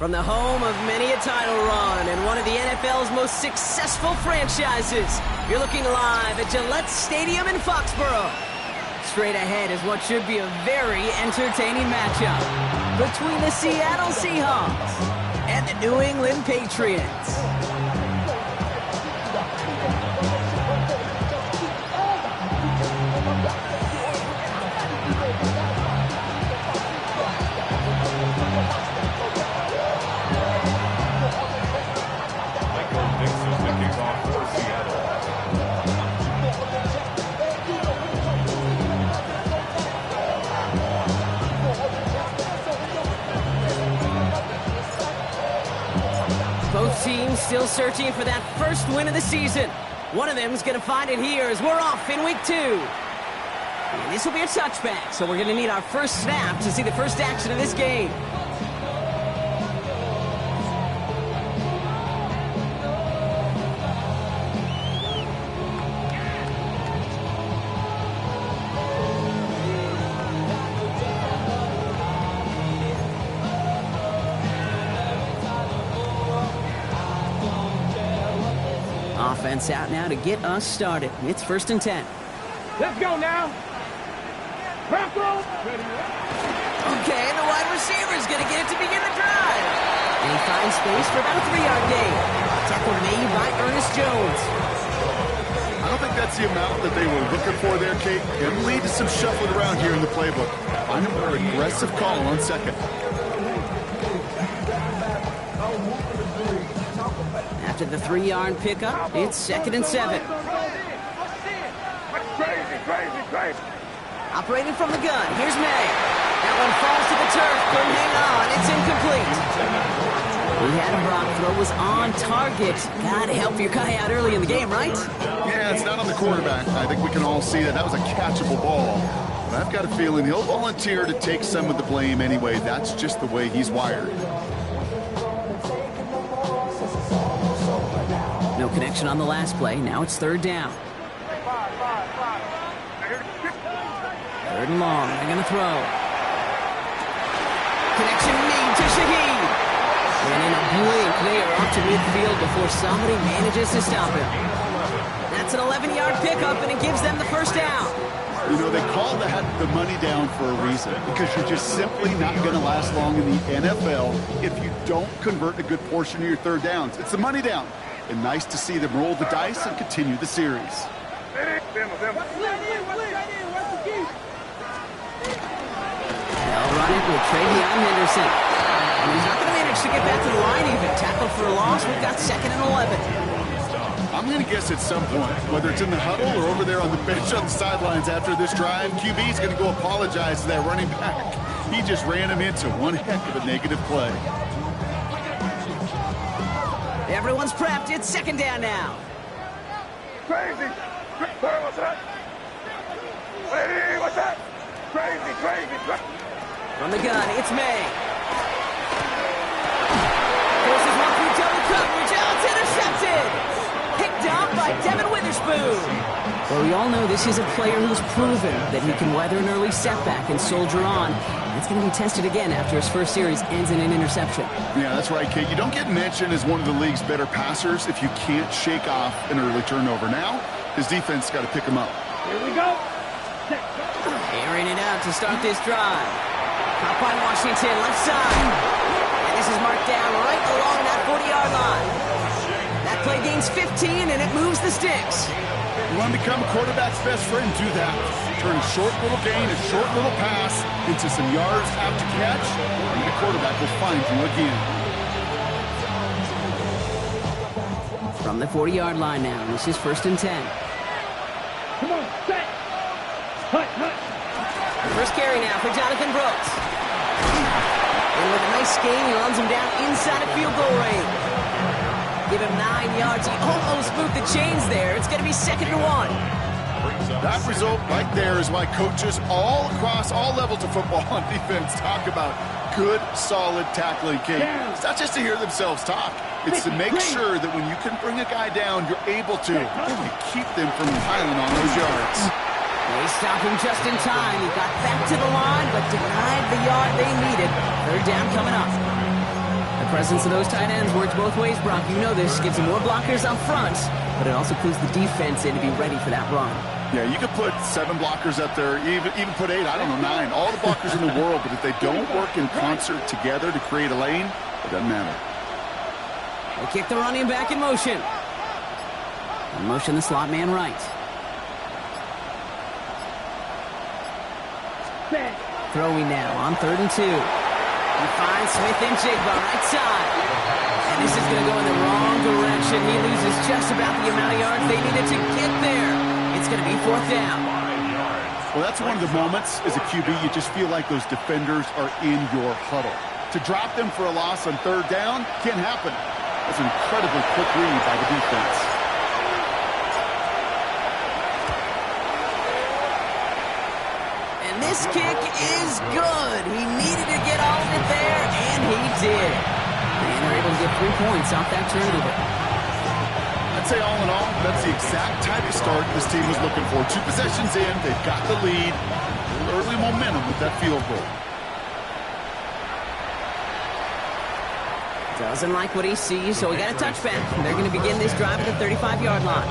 From the home of many a title run and one of the NFL's most successful franchises, you're looking live at Gillette Stadium in Foxborough. Straight ahead is what should be a very entertaining matchup between the Seattle Seahawks and the New England Patriots. Both teams still searching for that first win of the season. One of them is going to find it here as we're off in week 2. And this will be a touchback, so we're going to need our first snap to see the first action of this game. Offense out now to get us started. It's 1st and 10. Let's go now. Okay, and the wide receiver is going to get it to begin the drive. And he finds space for about a 3-yard gain. Tackle made by Ernest Jones. I don't think that's the amount that they were looking for there, Kate. Can lead to some shuffling around here in the playbook. Find a more aggressive call on second. After the 3-yard pickup, it's 2nd and 7. Crazy. Operating from the gun, here's May. That one falls to the turf, couldn't hang on, it's incomplete. We had a block throw, was on target. Gotta help your guy out early in the game, right? Yeah, it's not on the quarterback. I think we can all see that was a catchable ball. But I've got a feeling he'll volunteer to take some of the blame anyway. That's just the way he's wired. No connection on the last play. Now it's 3rd down. 3rd and long. They're going to throw. Connection made to Shaheed. And in a blink, they are off to midfield before somebody manages to stop him. That's an 11-yard pickup, and it gives them the 1st down. You know, they call that the money down for a reason, because you're just simply not going to last long in the NFL if you don't convert a good portion of your 3rd downs. It's the money down. And nice to see them roll the dice and continue the series. They'll run it with Travion Henderson. And he's not going to manage to get back to the line even. Tackle for a loss. We've got 2nd and 11. I'm going to guess at some point, whether it's in the huddle or over there on the bench on the sidelines after this drive, QB is going to go apologize to that running back. He just ran him into one heck of a negative play. Everyone's prepped. It's 2nd down now. Crazy. What's that? Hey, what's that? Crazy. From the gun, it's May. Forces one through double coverage. Oh, it's intercepted. Picked up by Devin Witherspoon. Well, we all know this is a player who's proven that he can weather an early setback and soldier on. It's going to be tested again after his first series ends in an interception. Yeah, that's right, Kate. You don't get mentioned as one of the league's better passers if you can't shake off an early turnover. Now, his defense got to pick him up. Here we go. Airing it out to start this drive. Caught by Washington, left side. And this is marked down right along that 40-yard line. That play gains 15, and it moves the sticks. You want to become a quarterback's best friend? Do that. Turn a short little gain, a short little pass into some yards after catch, and the quarterback will find you again. From the 40-yard line now, this is 1st and 10. Come on, set. Hut. First carry now for Jonathan Brooks. And with a nice gain, he runs him down inside of field goal range. Give him 9 yards. He almost moved the chains there. It's going to be 2nd and 1. That result right there is why coaches all across all levels of football and defense talk about good, solid tackling, Kate. It's not just to hear themselves talk. It's to make sure that when you can bring a guy down, you're able to keep them from piling on those yards. They stop him just in time. He got back to the line, but denied the yard they needed. 3rd down coming up. A presence of those tight ends works both ways, Brock. You know this. Gives them more blockers up front, but it also puts the defense in to be ready for that run. Yeah, you could put 7 blockers up there, even put 8, I don't know, 9. All the blockers in the world, but if they don't work in concert together to create a lane, it doesn't matter. They kick the running back in motion. In motion, the slot man right. Throwing now on 3rd and 2. He finds Smith and Jigba right side. And this is going to go in the wrong direction. He loses just about the amount of yards they needed to get there. It's going to be 4th down. Well, that's one of the moments as a QB, you just feel like those defenders are in your huddle. To drop them for a loss on 3rd down can't happen. That's an incredibly quick read by the defense. And this kick is good. He needed to get all of it there, and he did. And they're able to get 3 points off that turnover. I'd say all in all, that's the exact type of start this team was looking for. 2 possessions in, they've got the lead. Early momentum with that field goal. Doesn't like what he sees, so we got a touchback. They're going to begin this drive at the 35-yard line.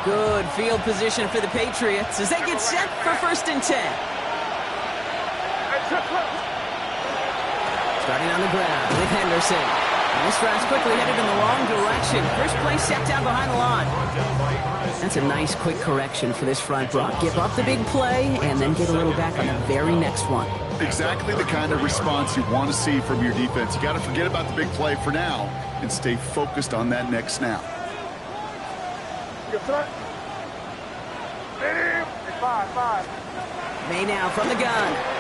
Good field position for the Patriots as they get set for 1st and 10. Starting on the ground with Henderson. And this drive's quickly headed in the wrong direction. First play set down behind the line. That's a nice quick correction for this front, Brock. Give up the big play and then get a little back on the very next one. Exactly the kind of response you want to see from your defense. You got to forget about the big play for now and stay focused on that next snap. May now from the gun.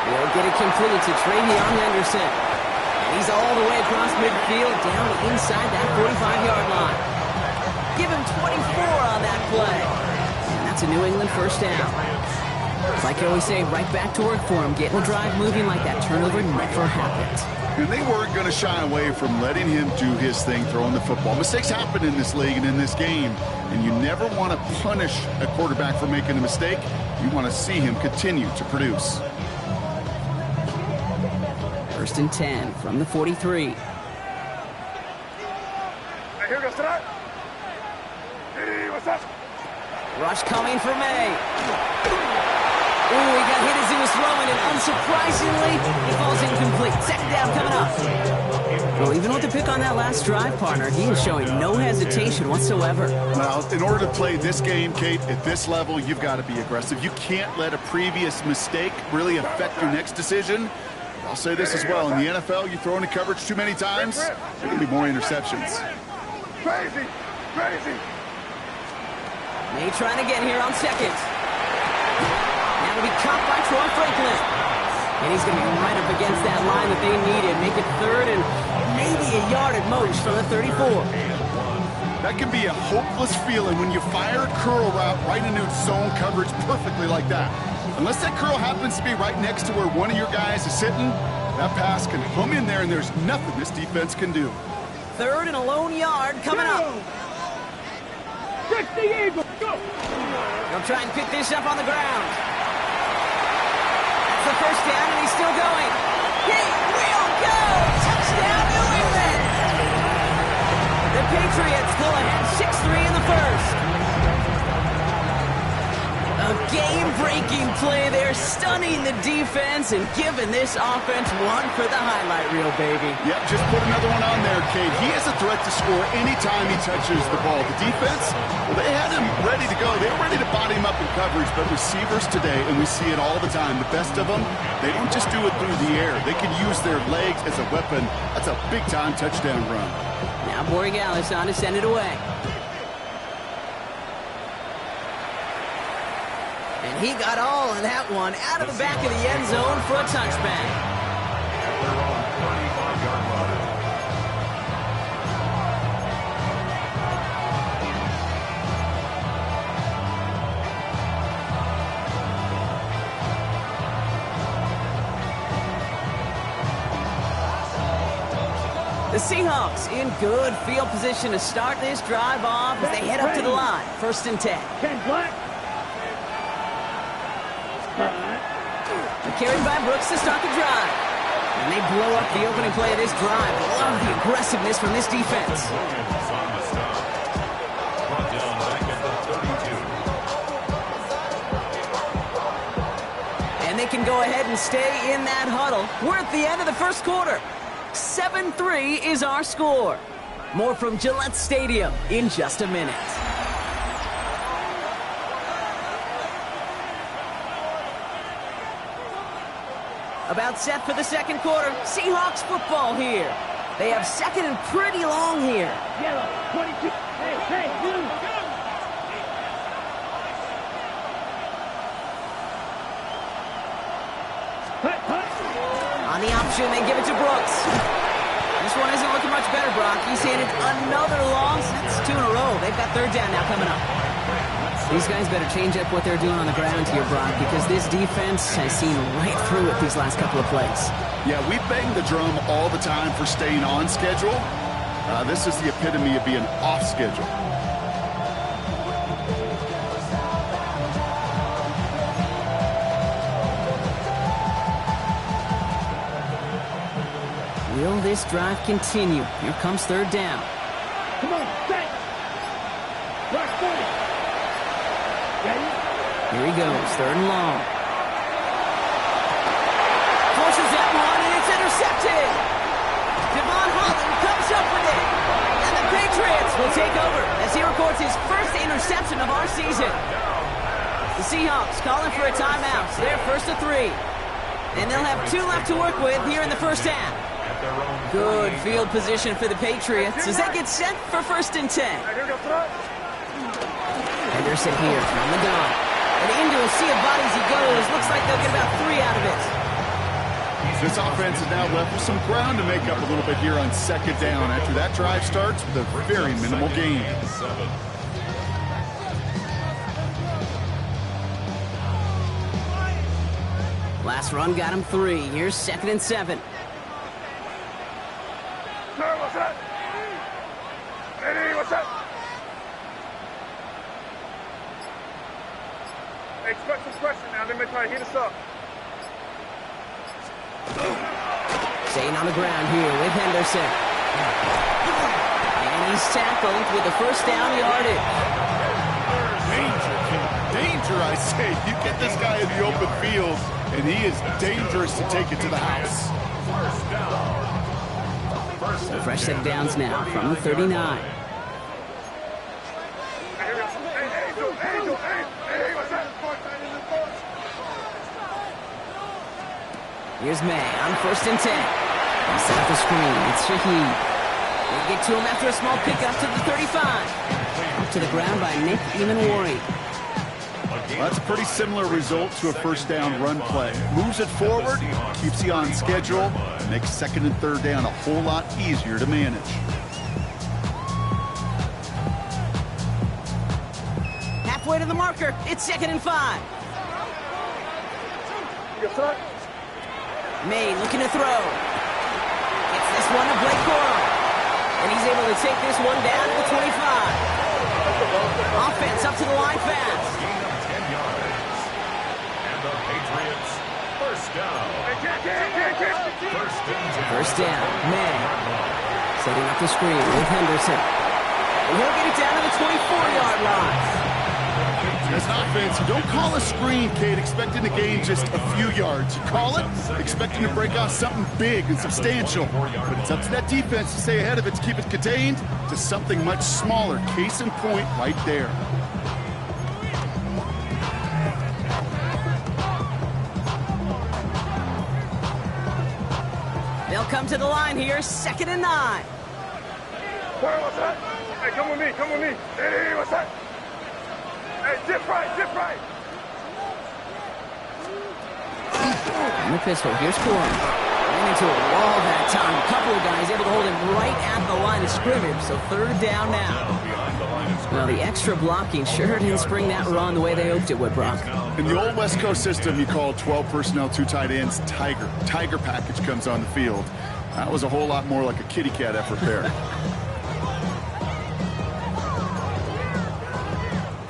Will get it complete to Travion Henderson. And he's all the way across midfield down inside that 45-yard line. Give him 24 on that play. And that's a New England 1st down. It's like you always say, right back to work for him. Getting the drive moving like that turnover never happened. And they weren't going to shy away from letting him do his thing, throwing the football. Mistakes happen in this league and in this game, and you never want to punish a quarterback for making a mistake. You want to see him continue to produce. 1st and 10 from the 43. Here goes tonight. Hey, what's up? Rush coming for May. Ooh, he got hit as he was throwing, and unsurprisingly, he falls incomplete. 2nd down coming up. Well, even with the pick on that last drive, partner, he is showing no hesitation whatsoever. Well, in order to play this game, Kate, at this level, you've got to be aggressive. You can't let a previous mistake really affect your next decision. I'll say this as well. In the NFL, you throw into coverage too many times, there can be more interceptions. Crazy, crazy. May trying to get here on 2nd. Now to be caught by Troy Franklin. And he's going to be right up against that line that they needed. Make it 3rd and maybe a yard at most from the 34. That can be a hopeless feeling when you fire a curl route right into zone coverage perfectly like that. Unless that curl happens to be right next to where one of your guys is sitting, that pass can hum in there and there's nothing this defense can do. 3rd and a lone yard coming up. 60 Eagles, go! They'll try and pick this up on the ground. That's the 1st down, and he's still going. He will go! Touchdown, New England! The Patriots go ahead 6-3 in the 1st. A game-breaking play there, stunning the defense and giving this offense one for the highlight reel, baby. Yep, just put another one on there, Kate. He is a threat to score anytime he touches the ball. The defense, well, they had him ready to go. They were ready to body him up in coverage, but receivers today, and we see it all the time, the best of them, they don't just do it through the air. They can use their legs as a weapon. That's a big-time touchdown run. Now Borregales on to send it away. And he got all of that one out of the back of the end zone for a touchback. The Seahawks in good field position to start this drive off as they head up to the line. 1st and 10. Carried by Brooks to start the drive. And they blow up the opening play of this drive. Love the aggressiveness from this defense. And they can go ahead and stay in that huddle. We're at the end of the first quarter. 7-3 is our score. More from Gillette Stadium in just a minute. About set for the second quarter. Seahawks football here. They have second and pretty long here. Yellow, 22. Hey, dude. On the option, they give it to Brooks. This one isn't looking much better, Brock. He's handed another loss. That's 2 in a row. They've got 3rd down now coming up. These guys better change up what they're doing on the ground here, Brock, because this defense has seen right through it these last couple of plays. Yeah, we bang the drum all the time for staying on schedule. This is the epitome of being off schedule. Will this drive continue? Here comes 3rd down. Come on, stay. Rock 40. Ready? Here he goes, 3rd and long. Forces that one, and it's intercepted. Devon Holland comes up with it. And the Patriots will take over as he records his first interception of our season. The Seahawks calling for a timeout. They're 1st to 3. And they'll have 2 left to work with here in the first half. Good field position for the Patriots as they get set for 1st and 10. Henderson here from the gun. And into a sea of bodies he goes. Looks like they'll get about 3 out of it. This offense is now left with some ground to make up a little bit here on 2nd down after that drive starts with a very minimal gain. Last run got him 3. Here's 2nd and 7. Sir, what's that? Eddie, what's that? Hey, expect some pressure now. They may try to heat us up. Staying on the ground here with Henderson. And he's tackled with the 1st down yardage. Danger, King. Danger, I say. You get this guy in the open field, and he is dangerous to take it to the house. So fresh set of downs now from the 39. Here's May on 1st and 10. He set up the screen. It's Shaheed. They get to him after a small pickup to the 35. Up to the ground by Nick Emanwari. Well, that's a pretty similar result to a 1st down run play. Moves it forward, keeps you on schedule, makes 2nd and 3rd down a whole lot easier to manage. Halfway to the marker. It's 2nd and 5. May looking to throw. Gets this one to Blake Corum. And he's able to take this one down to the 25. Offense up to the line fast. And the Patriots, 1st down. First down, May. Setting up the screen with Henderson. And he'll get it down to the 24-yard line. As an offense, you don't call a screen, Kate, expecting to gain just a few yards. You call it expecting to break off something big and substantial. But it's up to that defense to stay ahead of it, to keep it contained to something much smaller. Case in point right there. They'll come to the line here, 2nd and 9. Sir, what's that? Hey, come with me, come with me. Hey, what's that? Hey, dip right, dip right. In the pistol, here's Corum. Ran into a wall that time. A couple of guys able to hold him right at the line of scrimmage, so 3rd down now. Well, the extra blocking sure didn't spring that run the way they hoped it would, Brock. In the old West Coast system, you call 12 personnel, 2 tight ends, Tiger. Tiger package comes on the field. That was a whole lot more like a kitty cat effort there.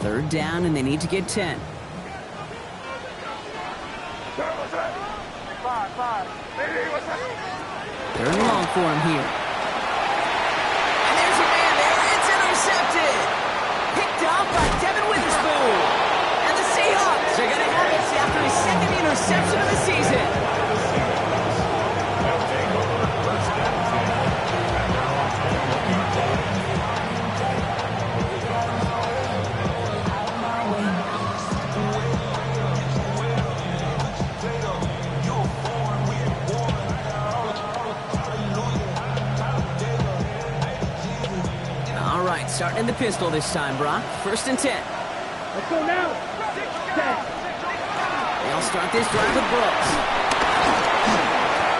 Third down, and they need to get 10. Third and long for him here. And there's a man there. It's intercepted. Picked off by Devin Witherspoon. And the Seahawks are going to have it after his second interception of the season. Starting in the pistol this time, Brock. First and 10. Let's go now. 10. They'll start this drive with Brooks.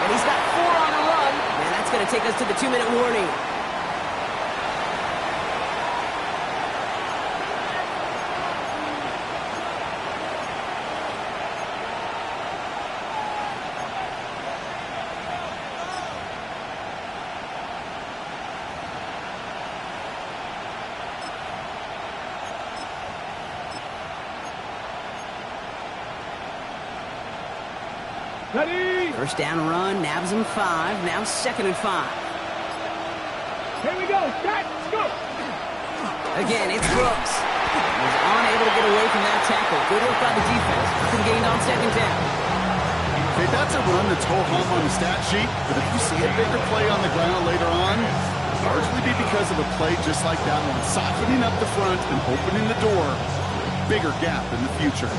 And he's got 4 on the run. And that's going to take us to the 2-minute warning. Ready? First down run, nabs him 5. Now 2nd and 5. Here we go. Start. Let's go. Again, it's Brooks. He's unable to get away from that tackle. Good work by the defense. Nothing gained on 2nd down. Okay, that's a run that's ho-hum on the stat sheet, but if you see a bigger play on the ground later on, it'll largely be because of a play just like that one, softening up the front and opening the door for a bigger gap in the future.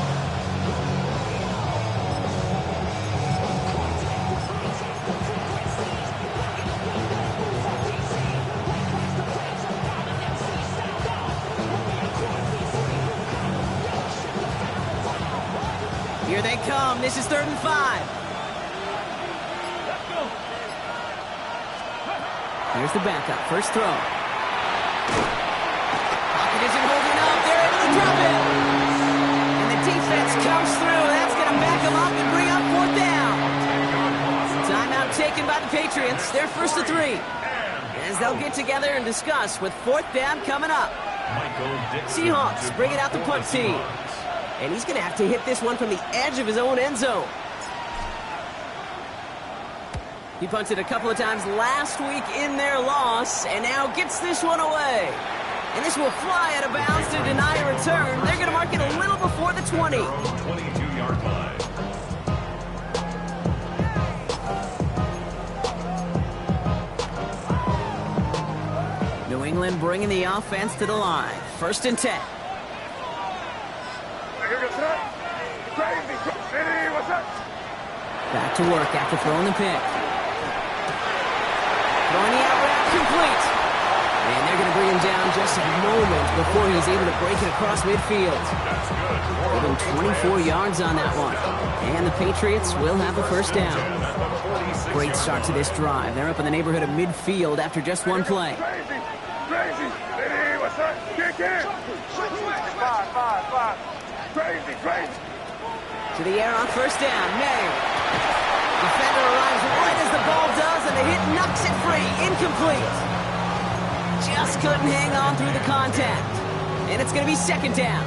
Here they come. This is 3rd and 5. Here's the backup. First throw. Pocket isn't holding up. They're able to drop it. And the defense comes through. That's going to back them up and bring up 4th down. Timeout taken by the Patriots. They're 1st and 3. As they'll get together and discuss with 4th down coming up. Seahawks bringing out the punt team. And he's going to have to hit this one from the edge of his own end zone. He punted a couple of times last week in their loss, and now gets this one away. And this will fly out of bounds to deny a return. They're going to mark it a little before the 20. 22-yard line. New England bringing the offense to the line. 1st and 10. Back to work after throwing the pick. Throwing the out route complete. And they're going to bring him down just a moment before he's able to break it across midfield. Give him 24 yards on that one. And the Patriots will have the 1st down. Great start to this drive. They're up in the neighborhood of midfield after just one play. Crazy. Ready, what's up? Kick in. 5. Crazy. To the air on 1st down. May. Defender arrives right as the ball does, and the hit knocks it free. Incomplete. Just couldn't hang on through the contact. And it's going to be 2nd down.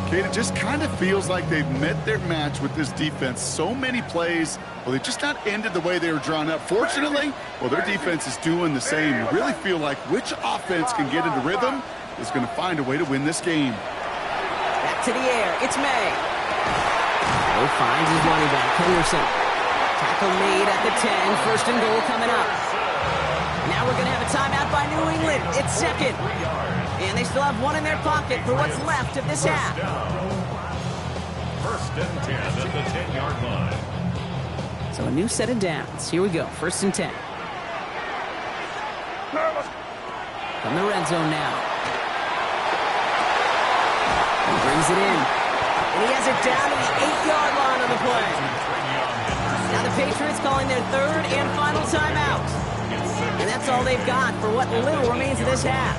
Kate, it just kind of feels like they've met their match with this defense. So many plays, well, they just not ended the way they were drawn up. Fortunately, well, their defense is doing the same. You really feel like which offense can get into rhythm is going to find a way to win this game. Back to the air. It's May. He finds his running back, Henderson. Tackle made at the 10. 1st and goal coming up. Now we're going to have a timeout by New England. It's 2nd. And they still have one in their pocket for what's left of this half. 1st and 10 at the 10-yard line. So a new set of downs. Here we go. 1st and 10. From the red zone now. He brings it in. And he has it down to the 8-yard line on the play. Now the Patriots calling their 3rd and final timeout. And that's all they've got for what little remains of this half.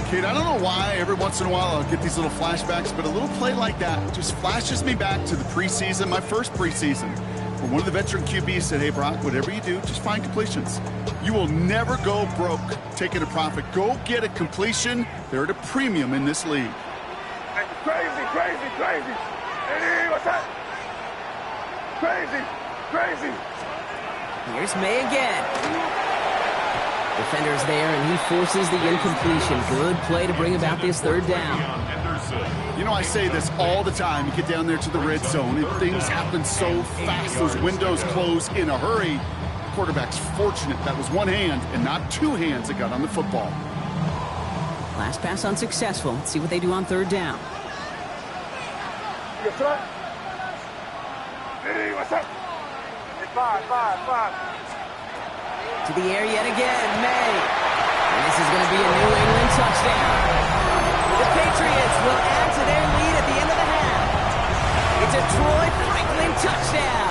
Kate, I don't know why every once in a while I'll get these little flashbacks, but a little play like that just flashes me back to the preseason, my first preseason. Or one of the veteran QBs said, hey, Brock, whatever you do, just find completions. You will never go broke taking a profit. Go get a completion. They're at a premium in this league. Hey, crazy, crazy, crazy. Hey, what's that? Crazy, crazy. Here's May again. Defender's there, and he forces the incompletion. Good play to bring about this third down. You know, I say this all the time. You get down there to the red zone, and things happen so fast. Those windows close in a hurry. The quarterback's fortunate that was one hand and not two hands that got on the football. Last pass unsuccessful. Let's see what they do on third down. You front? Hey, what's up? Hey, five. To the air yet again, May. And this is going to be a New England touchdown. The Patriots will add to their lead at the end of the half. It's a Troy Franklin touchdown.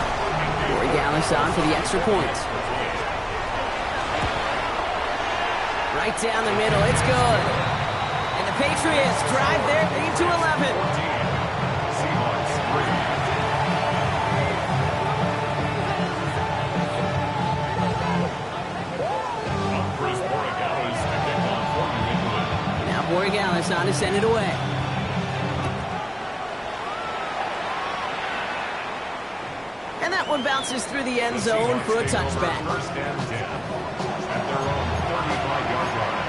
Corey Gallis on for the extra point. Right down the middle, it's good. And the Patriots drive their lead to 11. Seahawks 3. Borregales on to send it away. And that one bounces through the end zone for a touchback. First and 10 at their own 35-yard line.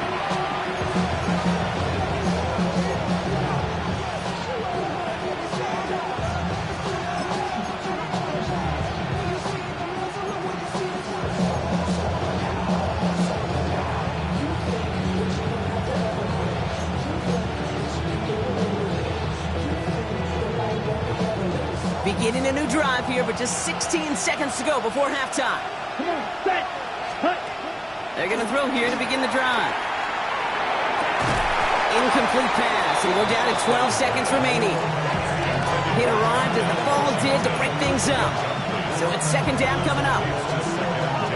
Beginning a new drive here, but just 16 seconds to go before halftime. Come on, set, cut. They're going to throw here to begin the drive. Incomplete pass, and we're down to 12 seconds remaining. It arrived as the ball did to break things up. So it's second down coming up.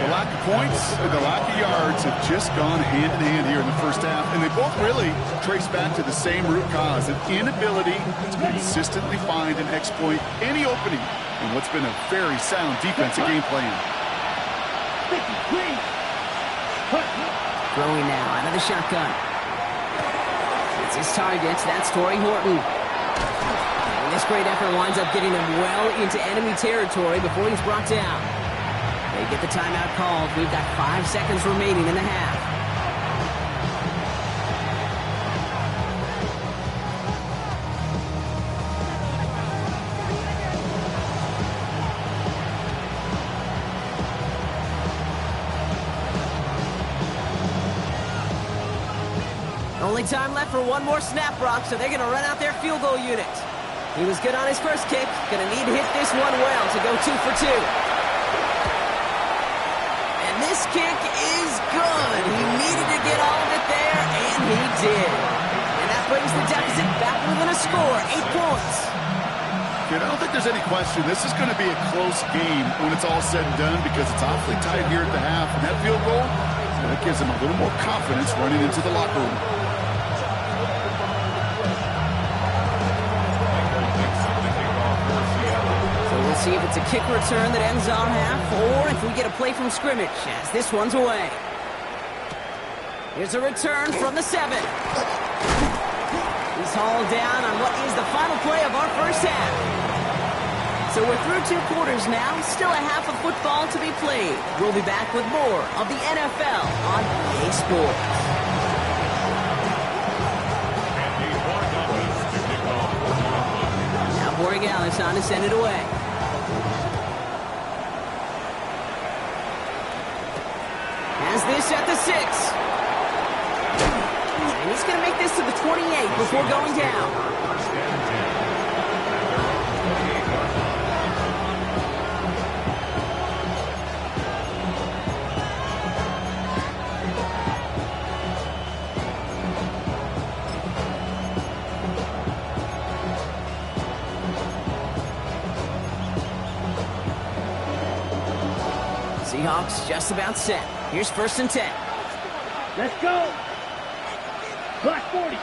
The lack of points and the lack of yards have just gone hand in hand here in the first half, and they both really trace back to the same root cause, an inability to consistently find and exploit any opening in what's been a very sound defensive game plan. Throwing now out of the shotgun. It's his target. That's Torrey Horton. And this great effort winds up getting him well into enemy territory before he's brought down. They get the timeout called. We've got 5 seconds remaining in the half. Only time left for one more snap, Brock, so they're going to run out their field goal unit. He was good on his first kick. Going to need to hit this one well to go 2 for 2. This kick is good. He needed to get all of it there, and he did. And that brings the deficit back within a score, 8 points. Kid, I don't think there's any question. This is going to be a close game when it's all said and done because it's awfully tight here at the half. And that field goal, that gives him a little more confidence running into the locker room. We'll see if it's a kick return that ends our half, or if we get a play from scrimmage, as this one's away. Here's a return from the 7. He's hauled down on what is the final play of our first half. So we're through 2 quarters now, still a half of football to be played. We'll be back with more of the NFL on EA Sports. Now Borregales on to send it away. Has this at the 6. And he's going to make this to the 28 before going down. Seahawks just about set. Here's 1st and 10. Let's go. Black 40.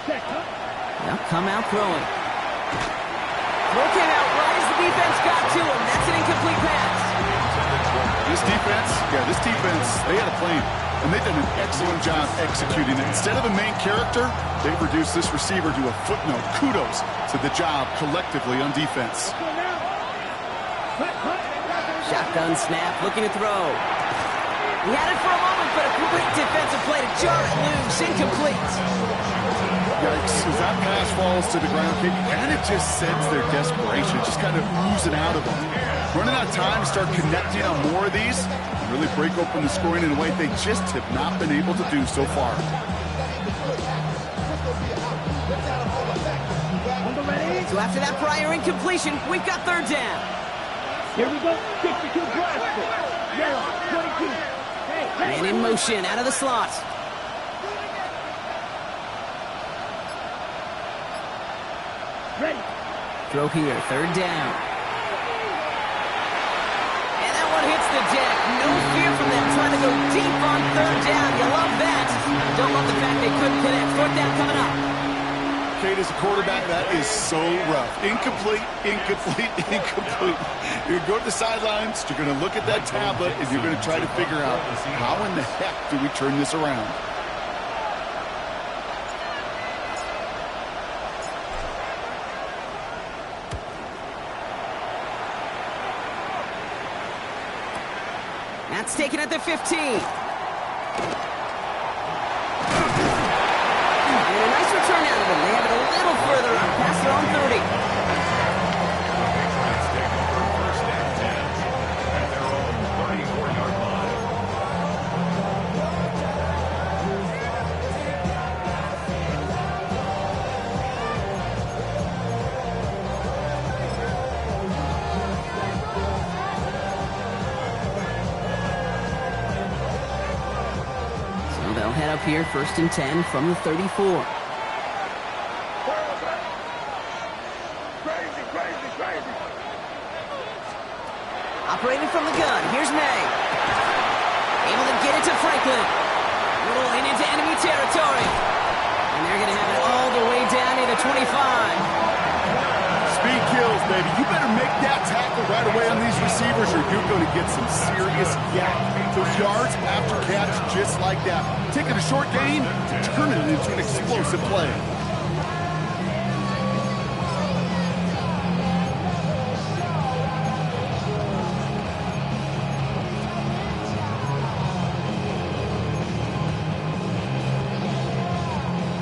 Set, huh? They'll come out throwing. to him. That's an incomplete pass. This defense, they had a plan, and they've done an excellent job executing it. Instead of a main character, they've reduced this receiver to a footnote. Kudos to the job collectively on defense. Shotgun snap, looking to throw. He had it for a moment, but a quick defensive play to jar it loose. Incomplete. Yikes, as that pass falls to the ground, it kind of just sends their desperation, just kind of oozing out of them. Running out of time to start connecting on more of these, and really break open the scoring in a way they just have not been able to do so far. So after that prior incompletion, we've got third down. Here we go. 62 Glasgow. Yellow, 22. Man in motion, out of the slot. Ready. Throw here, third down. And that one hits the deck. No fear from them, trying to go deep on third down. You love that. Don't love the fact they couldn't connect. Fourth down coming up. Kate, as a quarterback, that is so rough. Incomplete, incomplete, incomplete. You're going to go to the sidelines, you're going to look at that tablet, and you're going to try to figure out how in the heck do we turn this around. That's taken at the 15. And a nice return out of them. They have it a little further up past their own 30. Patriots take over first and 10 at their own 34-yard line. They'll head up here, first and 10 from the 34. Crazy. Operating from the gun, here's May. Able to get it to Franklin. Rolling into enemy territory. And they're going to have it all the way down to the 25. Speed kills, baby. You better make that tackle right away on these receivers or you're going to get some serious yak. Those yards after catch just like that. Taking a short gain, turning it into an explosive play.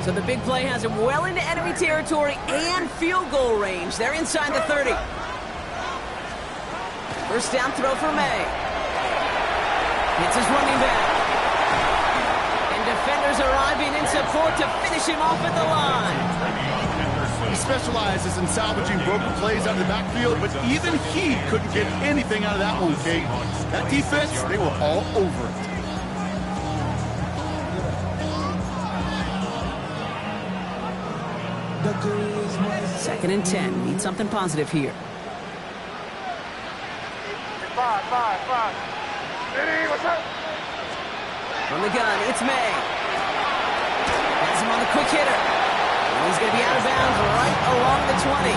So the big play has him well into enemy territory and field goal range. They're inside the 30. First down throw for May. Hits his running back. And defenders arriving in support to finish him off at the line. He specializes in salvaging broken plays out of the backfield, but even he couldn't get anything out of that one, Kate. That defense, they were all over it. Second and 10. Need something positive here. 5. Hey, what's up? From the gun, it's May. Has him on the quick hitter. And he's going to be out of bounds right along the 20.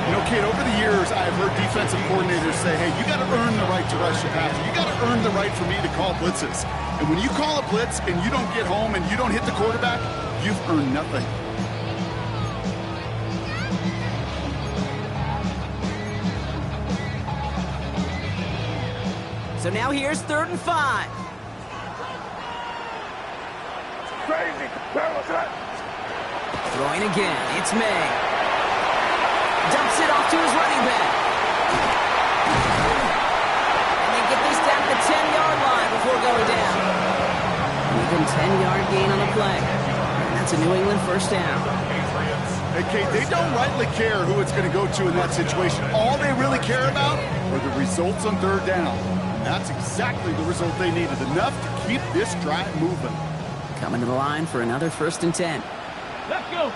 You know, Kate, over the years, I've heard defensive coordinators say, hey, you got to earn the right to rush the passer. You got to earn the right for me to call blitzes. And when you call a blitz and you don't get home and you don't hit the quarterback, you've earned nothing. So now here's 3rd and 5. Crazy. What's up? Throwing again, it's May. Dumps it off to his running back. And they get this down to the 10-yard line before going down. Even 10-yard gain on the play. And that's a New England first down. Hey, Kate, they don't rightly care who it's going to go to in that situation. All they really care about are the results on 3rd down. That's exactly the result they needed. Enough to keep this drive moving. Coming to the line for another 1st and 10. Let's go.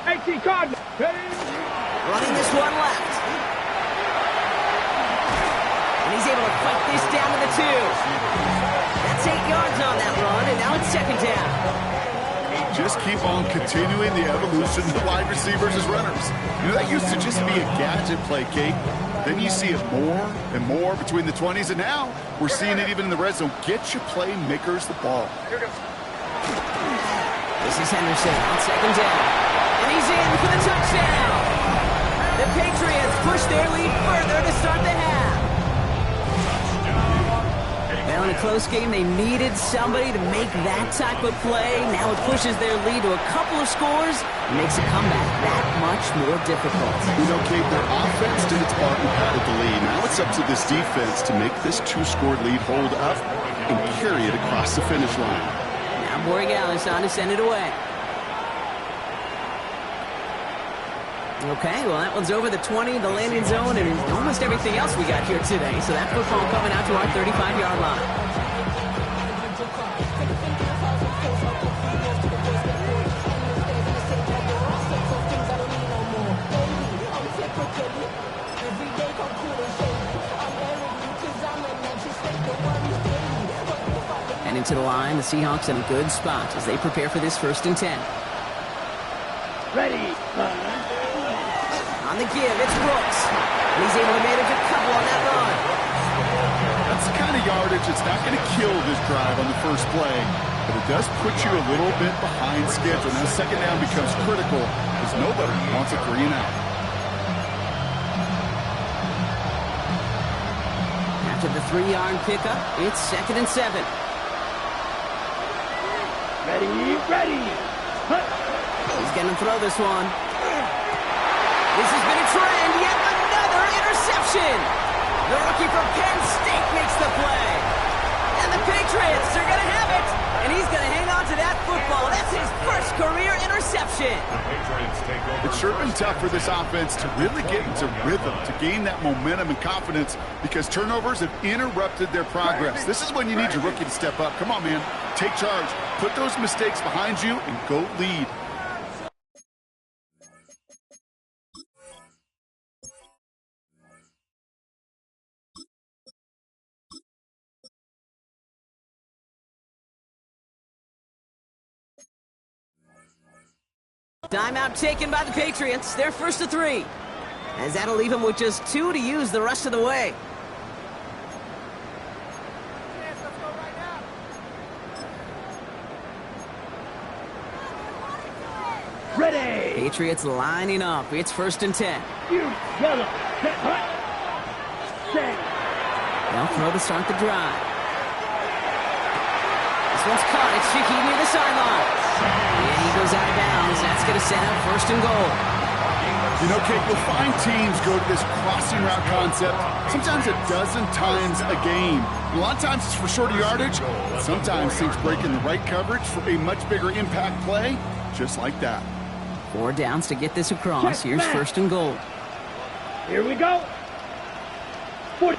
18 Cardinals. Running this one left. And he's able to fight this down to the 2. That's 8 yards on that run, and now it's 2nd down. just keep on continuing the evolution of wide receivers as runners. You know, that used to just be a gadget play, Kate. Then you see it more and more between the 20s, and now we're seeing it even in the red zone. Get your playmakers the ball. This is Henderson on second down. And he's in for the touchdown. The Patriots push their lead further to start the half. Well, in a close game, they needed somebody to make that type of play. Now it pushes their lead to a couple of scores and makes a comeback that much more difficult. You know, Kate, their offense did its part and padded the lead. Now it's up to this defense to make this two-score lead hold up and carry it across the finish line. Now Borregales on to send it away. Okay, well, that one's over the 20, the landing zone, and almost everything else we got here today. So that football coming out to our 35-yard line. And into the line, the Seahawks in a good spot as they prepare for this 1st and 10. Ready. On the give, it's Brooks. And he's able to manage a couple on that run. That's the kind of yardage that's not going to kill this drive on the first play, but it does put you a little bit behind schedule. Now, second down becomes critical because nobody wants a 3 and out. After the 3-yard pickup, it's 2nd and 7. Ready. He's going to throw this one. This has been a trend. Yet another interception. The rookie from Penn State makes the play. And the Patriots are going to have it. And he's going to hang on to that football. That's his first career interception. It's sure been tough for this offense to really get into rhythm, to gain that momentum and confidence because turnovers have interrupted their progress. This is when you need your rookie to step up. Come on, man. Take charge. Put those mistakes behind you and go lead. Timeout taken by the Patriots. They're 1st to 3. As that'll leave them with just 2 to use the rest of the way. Ready. Patriots lining up. It's 1st and 10. You yellow. Set. They'll throw to start the drive. This one's caught. It's Shaquille near the sideline. And he goes out of bounds. That's going to set up 1st and goal. You know, Kate, you'll find teams go to this crossing route concept sometimes a dozen times a game. A lot of times it's for shorter yardage. Sometimes teams break in the right coverage for a much bigger impact play, just like that. 4 downs to get this across. Here's 1st and goal. Here we go. Hut.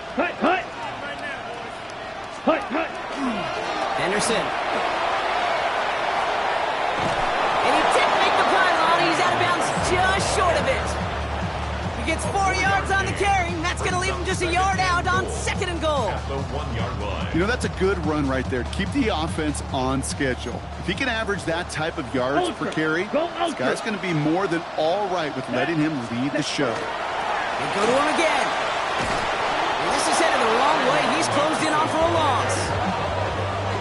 Henderson. And he didn't make the pylon. He's out of bounds just short of it. He gets 4 yards on the carry. And that's going to leave him just a yard out on 2nd and goal. At the 1-yard line. You know, that's a good run right there. Keep the offense on schedule. If he can average that type of yards per carry, this guy's going to be more than all right with letting him lead the show. They go to him again. And this is headed the wrong way. He's closed in on for a loss.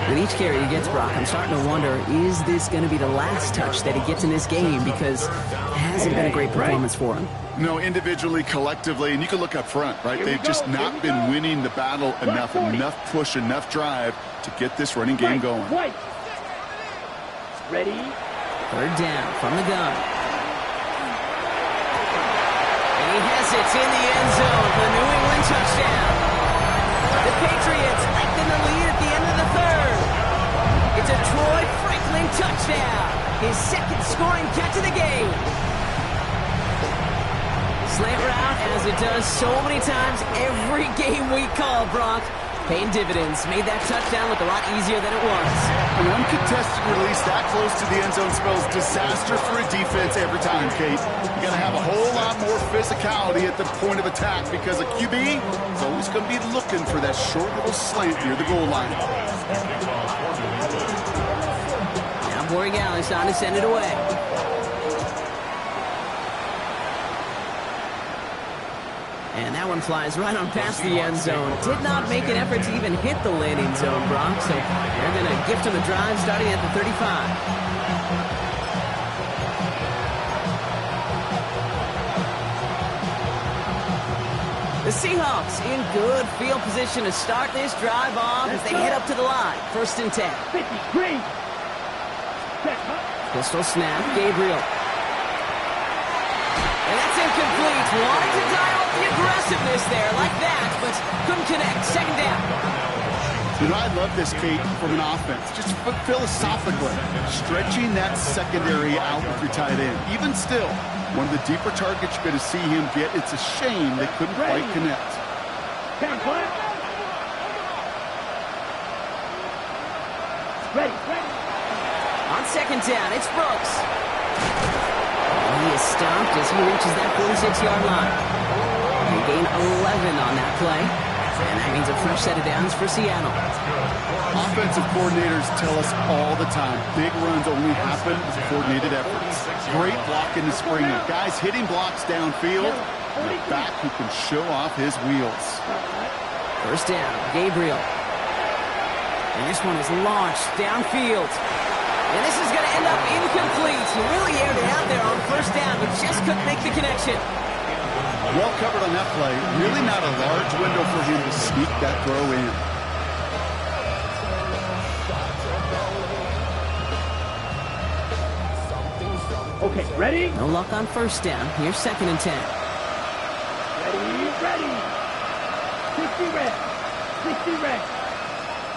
With each carry he gets, Brock, I'm starting to wonder, is this going to be the last touch that he gets in this game? Because it hasn't been a great performance for him. No, individually, collectively, and you can look up front, right? They've just not been winning the battle enough push, enough drive to get this running game going. Ready. 3rd down from the gun. And he has it in the end zone for the New England touchdown. The Patriots lengthen the lead at the end of the 3rd. It's a Troy Franklin touchdown. His 2nd scoring catch of the game. Slant route, as it does so many times every game we call, Brock. Paying dividends. Made that touchdown look a lot easier than it was. An uncontested release that close to the end zone spells disaster for a defense every time, Kate. You got to have a whole lot more physicality at the point of attack because a QB is always going to be looking for that short little slant near the goal line. Now Corey Gallis on to send it away. And that one flies right on past the end zone. Did not make an effort to even hit the landing zone, Brock. So they're going to gift him a drive starting at the 35. The Seahawks in good field position to start this drive off as they head up to the line. 1st and 10. 53. Pistol snap, Gabriel. And that's incomplete. Wanted to dial up the aggressiveness there like that, but couldn't connect. 2nd down. You know, I love this, Kate, from an offense. Just philosophically, stretching that secondary out with your tight end. Even still, one of the deeper targets you're going to see him get. It's a shame they couldn't quite connect. Ready. On 2nd down, it's Brooks. And he is stopped as he reaches that 46-yard line. They gain 11 on that play. And that means a fresh set of downs for Seattle. Offensive coordinators tell us all the time, big runs only happen with coordinated efforts. Great blocking this spring. Guys hitting blocks downfield, and a back who can show off his wheels. 1st down, Gabriel. And this one is launched downfield. And this is going to end up incomplete. He really aired it out there on 1st down, but just couldn't make the connection. Well covered on that play. Really not a large window for him to sneak that throw in. Okay, ready? No luck on 1st down. Here's 2nd and 10. Ready. 60 red. 60 red.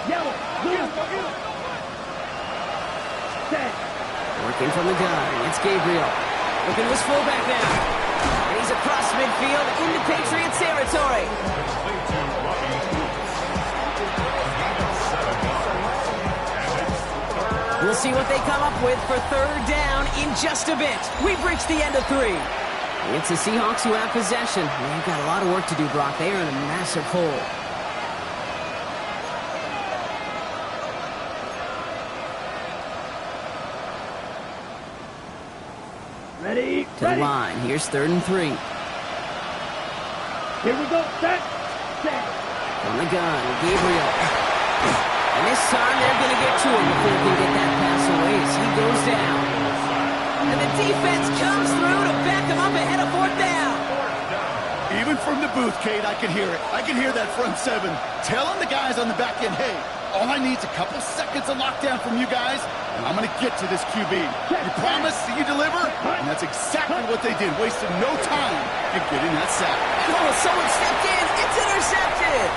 Yellow. Blue. Set. Working from the gun. It's Gabriel. Looking to his fullback now. And he's across midfield into Patriots territory. We'll see what they come up with for 3rd down in just a bit. We've reached the end of 3. It's the Seahawks who have possession. They've got a lot of work to do, Brock. They are in a massive hole. Ready. To the line. Here's 3rd and 3. Here we go. Set. From the gun, Gabriel. And this time they're going to get to him before he can get that pass away as he goes down. And the defense comes through to back him up ahead of 4th down. Even from the booth, Kate, I can hear it. I can hear that front 7 telling the guys on the back end, hey, all I need is a couple seconds of lockdown from you guys, and I'm going to get to this QB. You promise that you deliver? And that's exactly what they did, wasting no time in getting that sack. Oh, someone stepped in. It's intercepted.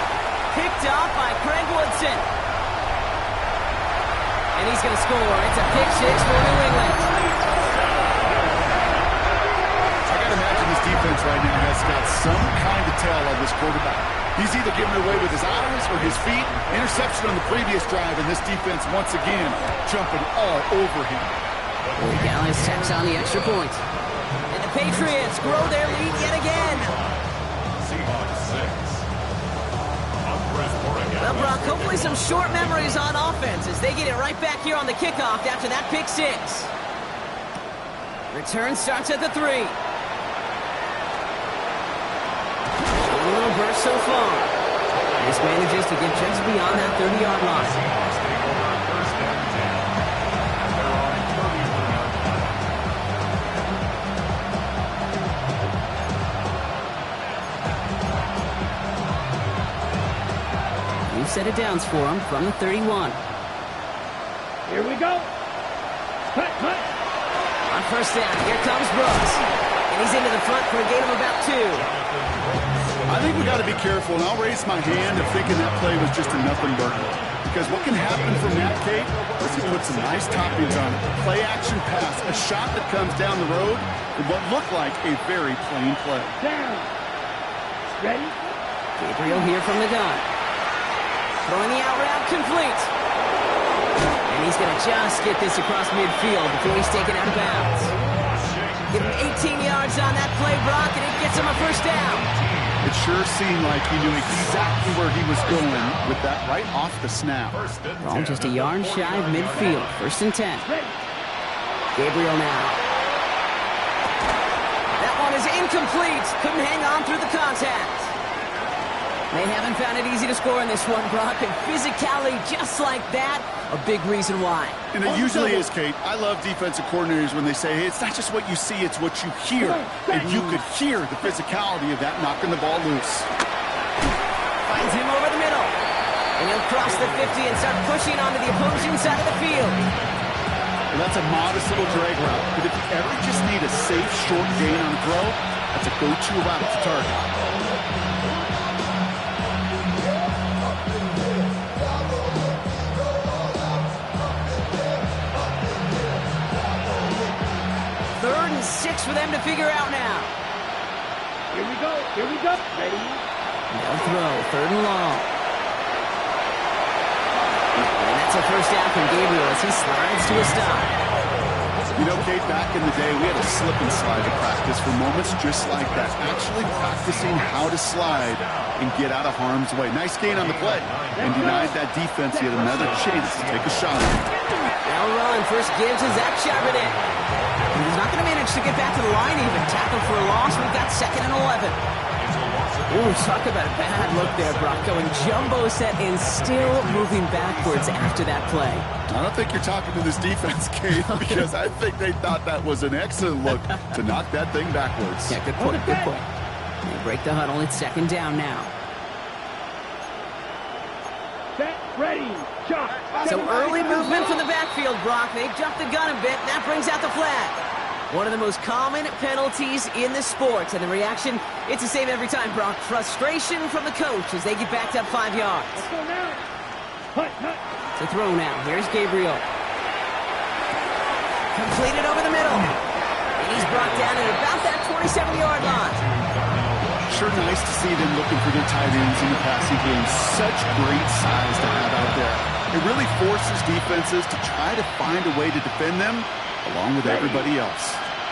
Picked off by Craig Woodson. And he's going to score. It's a pick 6 for New England. I got to imagine this defense right now has got some kind of tell on this quarterback. He's either giving it away with his eyes or his feet. Interception on the previous drive, and this defense once again jumping all over him. Gallis tacks on the extra point. And the Patriots grow their lead yet again. Seahawks 6. Well, Brock, hopefully some short memories on offense as they get it right back here on the kickoff after that pick 6. Return starts at the 3. A little burst so far. This manages to get just beyond that 30-yard line. New set of downs for him from the 31. Here we go. Cut. On 1st down, here comes Brooks. And he's into the front for a gain of about 2. I think we got to be careful, and I'll raise my hand of thinking that play was just a nothing burger. Because what can happen from that, Kate, is he put some nice toppings on it. Play action pass, a shot that comes down the road in what looked like a very plain play. Down. Ready. Gabriel here from the gun. Throwing the out route complete. And he's going to just get this across midfield before he's taken out of bounds. Give him 18 yards on that play, Brock, and it gets him a 1st down. It sure seemed like he knew exactly where he was going with that right off the snap. Ball just a yard shy of midfield. 1st and 10. Ready. Gabriel now. That one is incomplete. Couldn't hang on through the contact. They haven't found it easy to score in this one, Brock, and physicality just like that, a big reason why. And it usually is, Kate. I love defensive coordinators when they say, hey, it's not just what you see, it's what you hear. And you could hear the physicality of that knocking the ball loose. Finds him over the middle. And he'll cross the 50 and start pushing onto the opposing side of the field. And that's a modest little drag route. But if you ever just need a safe, short gain on a throw, that's a go-to route to target. Third and 6 for them to figure out now. Here we go. Here we go. Ready? No throw. Third and long. And that's a first down from Gabriel as he slides to a stop. You know, Kate, back in the day, we had a slip and slide to practice for moments just like that. Actually practicing how to slide and get out of harm's way. Nice gain on the play. And denied that defense yet another chance to take a shot. Now run. First gives to Zach Charbonnet. He's not going to manage to get back to the line even. Tackled for a loss. We've got 2nd and 11. Ooh, talk about a bad look there, Brock. Going jumbo set and still moving backwards after that play. I don't think you're talking to this defense, Kate, because I think they thought that was an excellent look to knock that thing backwards. Yeah, good point, good point. They break the huddle. It's 2nd down now. Set, ready, shot. So early movement from the backfield, Brock. They jumped the gun a bit. That brings out the flag. One of the most common penalties in the sport. And the reaction, it's the same every time, Brock. Frustration from the coach as they get backed up 5 yards. Let's go now. Hut, hut. It's a throw now. Here's Gabriel. Completed over the middle. And he's brought down at about that 27-yard line. Sure nice to see them looking for their tight ends in the passing game. Such great size to have out there. It really forces defenses to try to find a way to defend them along with everybody else.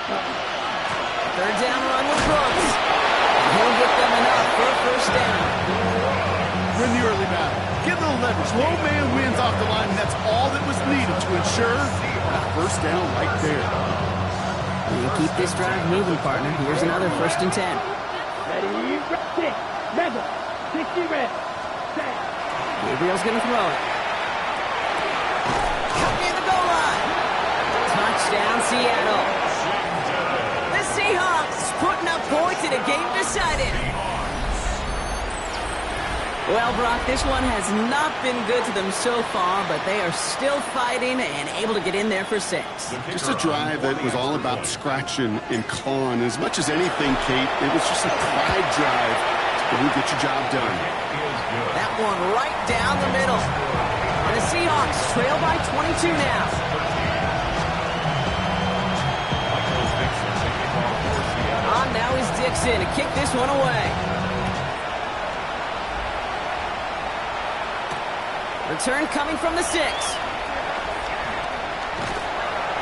Third down run with Brooks. And he'll get them enough for a first down. Win the early battle. Get a little leverage. Low man wins off the line, and that's all that was needed to ensure a first down right there. You keep this drive moving, partner. Here's another 1st and 10. Ready, 6, level, 60 red, set. Gabriel's going to throw it. Cut near the goal line. Touchdown, Seattle. The Seahawks putting up points in a game decided. Well, Brock, this one has not been good to them so far, but they are still fighting and able to get in there for 6. Just a drive that was all about scratching and clawing. As much as anything, Kate, it was just a pride drive to go get your job done. That one right down the middle. And the Seahawks trail by 22 now. On now is Dixon to kick this one away. Return coming from the 6.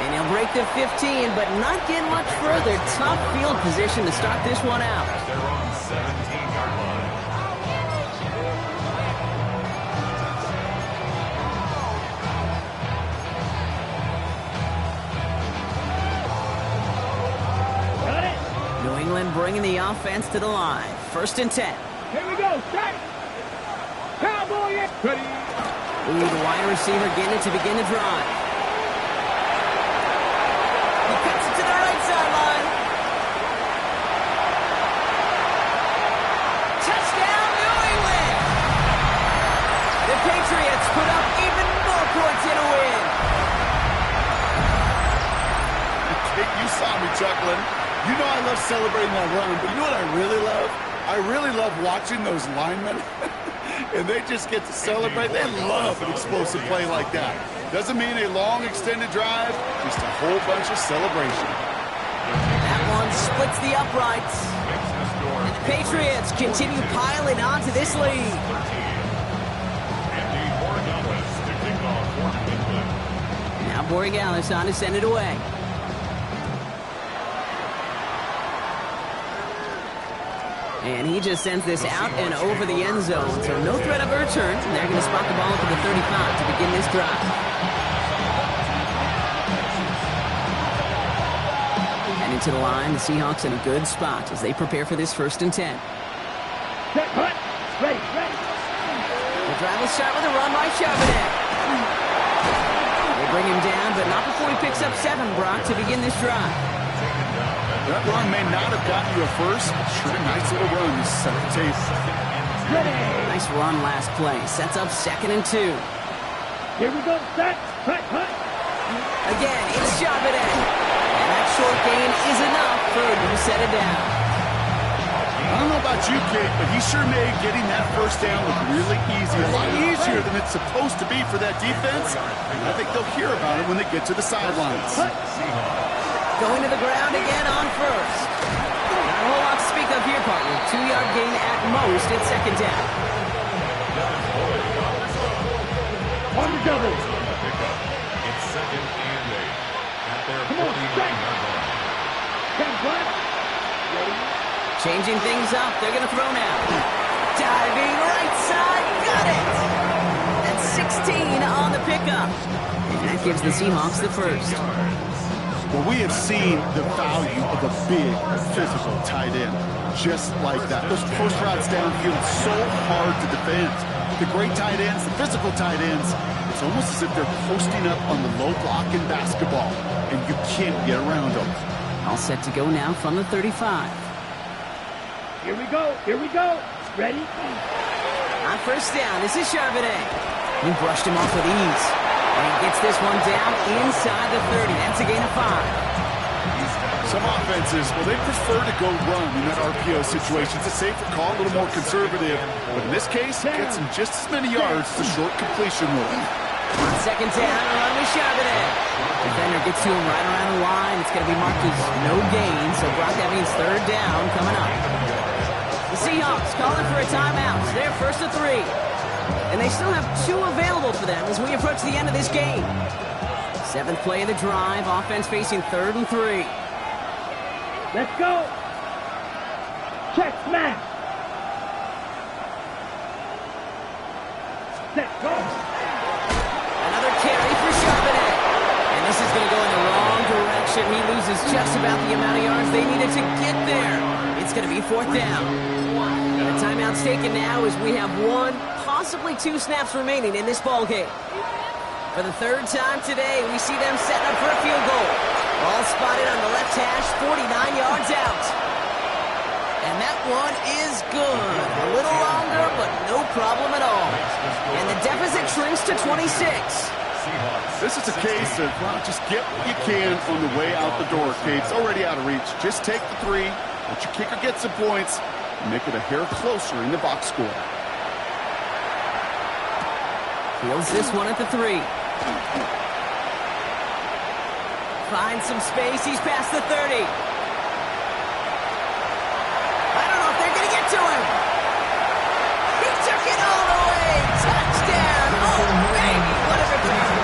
And he'll break the 15, but not get much further. Tough field position to start this one out. They're on 17-yard line. Got it. New England bringing the offense to the line. 1st and 10. Here we go, set. Cowboy, ready. Ooh, the wide receiver getting it to begin the drive. He cuts it to the right sideline. Touchdown, New England! The Patriots put up even more points in a win. Kate, you saw me chuckling. You know I love celebrating that run, but you know what I really love? I really love watching those linemen. And they just get to celebrate. They love an explosive play like that. Doesn't mean a long extended drive, just a whole bunch of celebration. That one splits the uprights. And the Patriots continue piling onto this lead. Now Borregales on to send it away. And he just sends this out and over the end zone. So no threat of a return. And they're going to spot the ball up at the 35 to begin this drive. Headed to the line, the Seahawks in a good spot as they prepare for this 1st and 10. Set, hut. Ready, ready. The drive will start with a run by Charbonnet. They bring him down, but not before he picks up 7, Brock, to begin this drive. That run may not have gotten you a first, but sure a nice little run to set the table. Ready. Nice run last play. Sets up 2nd and 2. Here we go. Set, hut, hut. Again, it's Charbonnet. And that short gain is enough for a new set of down. I don't know about you, Kate, but he sure made getting that first down look really easy. A lot easier than it's supposed to be for that defense. I think they'll hear about it when they get to the sidelines. Going to the ground again on 1st. Not a whole lot to speak of here, partner. 2-yard gain at most at 2nd down. On the double. It's 2nd and 8 at their Come on, 49-yard line. 10 black. Ready. Changing things up. They're going to throw now. Diving right side. Got it. That's 16 on the pickup. And that gives the Seahawks the 1st. Well, we have seen the value of a big, physical tight end. Just like that. Those post routes downfield, so hard to defend. The great tight ends, the physical tight ends, it's almost as if they're posting up on the low block in basketball, and you can't get around them. All set to go now from the 35. Here we go. Here we go. Ready. On 1st down, this is Charbonnet. He brushed him off with ease. And he gets this one down inside the 30. That's a gain of 5. Some offenses, well, they prefer to go run in that RPO situation. It's a safer call, a little more conservative. But in this case, it gets him just as many yards as the short completion rule. On 2nd down, a run with Charbonnet. Defender gets to him right around the line. It's going to be marked as no gain. So, Brock, that means 3rd down coming up. The Seahawks calling for a timeout. They're 1st and 3. And they still have 2 available for them as we approach the end of this game. 7th play of the drive. Offense facing 3rd and 3. Let's go. Check, smash. Set, go. Another carry for Charbonnet. And this is going to go in the wrong direction. He loses just about the amount of yards they needed to get there. It's going to be 4th down. And the timeout's taken now as we have 1, possibly 2 snaps remaining in this ball game. For the 3rd time today, we see them setting up for a field goal. Ball spotted on the left hash, 49 yards out. And that one is good. A little longer, but no problem at all. And the deficit shrinks to 26. This is a case of, well, just get what you can on the way out the door, Kate. It's already out of reach. Just take the 3, let your kicker get some points, and make it a hair closer in the box score. Fields this one at the 3. Finds some space. He's past the 30. I don't know if they're going to get to him. He took it all the way. Touchdown. Oh, baby. What a return.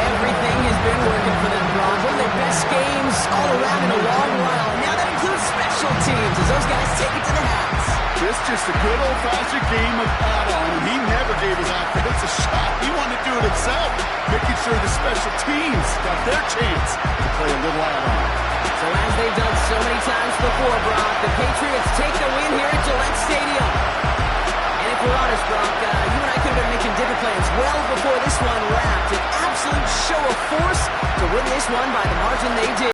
Everything has been working for them, Brock. One of their best games all around in a long while. And now that includes special teams as those guys take it to the house. This just a good old-fashioned game of add-on, and he never gave his offense a shot. He wanted to do it himself, making sure the special teams got their chance to play a little add-on. So as they've done so many times before, Brock, the Patriots take the win here at Gillette Stadium. And if we're honest, Brock, you and I could have been making dinner plans well before this one wrapped. An absolute show of force to win this one by the margin they did.